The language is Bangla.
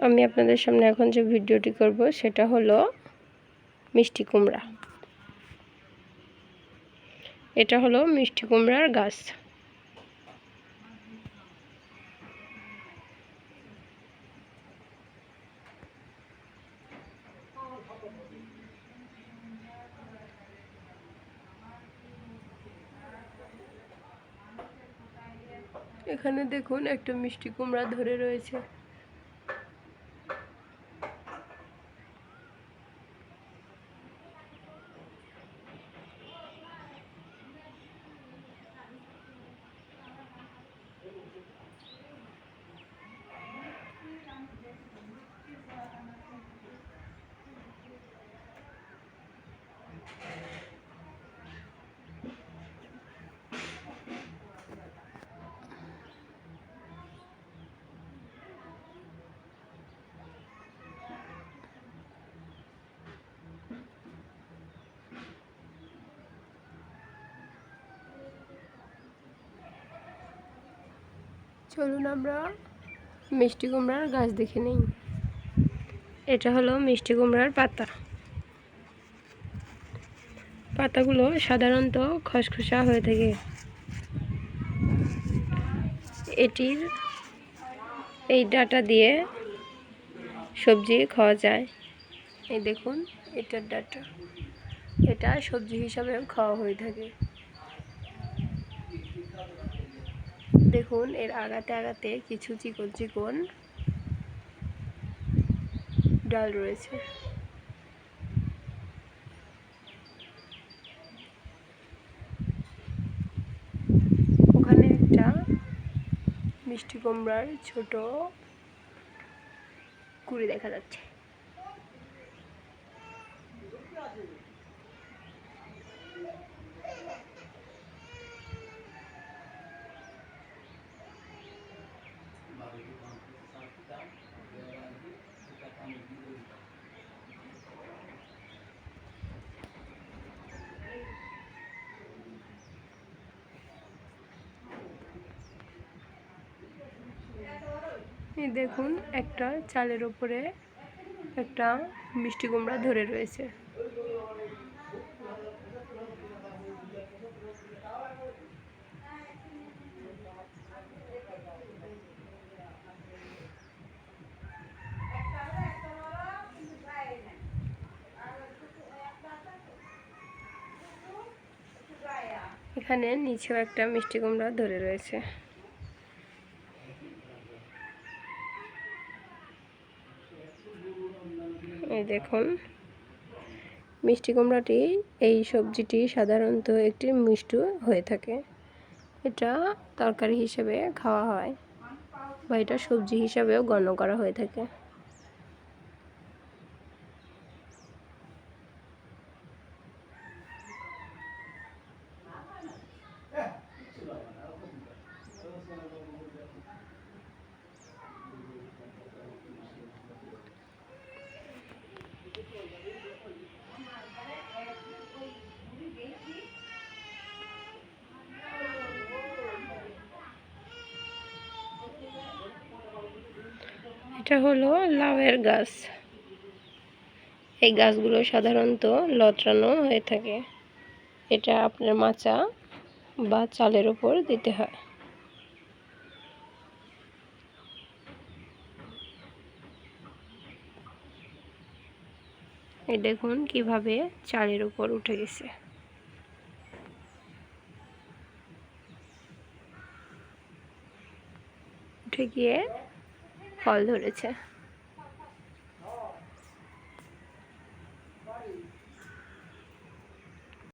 আমি আপনাদের সামনে এখন যে ভিডিওটি করব সেটা হলো মিষ্টি কুমড়া। এটা হলো মিষ্টি কুমড়ার গাছ। এখানে দেখুন একটা মিষ্টি কুমড়া ধরে রয়েছে। চলুন আমরা মিষ্টি কুমড়ার গাছ দেখে নিই। এটা হলো মিষ্টি কুমড়ার পাতা। পাতাগুলো সাধারণত খসখসা হয়ে থাকে। এটির এই ডাঁটা দিয়ে সবজি খাওয়া যায়। এই দেখুন এটার ডাঁটা, এটা সবজি হিসাবে খাওয়া হয়ে থাকে। দেখুন এর আগাতে আগাতে কিছু চিকন চিকন ডাল রয়েছে। ওখানে একটা মিষ্টি কুমড়ার ছোট কুড়ি দেখা যাচ্ছে। এই দেখুন একটা চালের উপরে একটা মিষ্টি কুমড়া ধরে রয়েছে। এখানে নিচেও একটা মিষ্টি কুমড়া ধরে রয়েছে। এই দেখুন মিষ্টি কুমড়াটি, এই সবজিটি সাধারণত একটি মিষ্টি হয়ে থাকে। এটা তরকারি হিসেবে খাওয়া হয় বা এটা সবজি হিসাবেও গণ্য করা হয়ে থাকে। এটা হলো লাউয়ের গাছ। এই গাছগুলো সাধারণত লতরানো হয়ে থাকে। এটা আপনার মাচা বা চালের উপর দিতে হয়। এই দেখুন কিভাবে চালের উপর উঠে গেছে, উঠে গিয়ে ফল ধরেছে।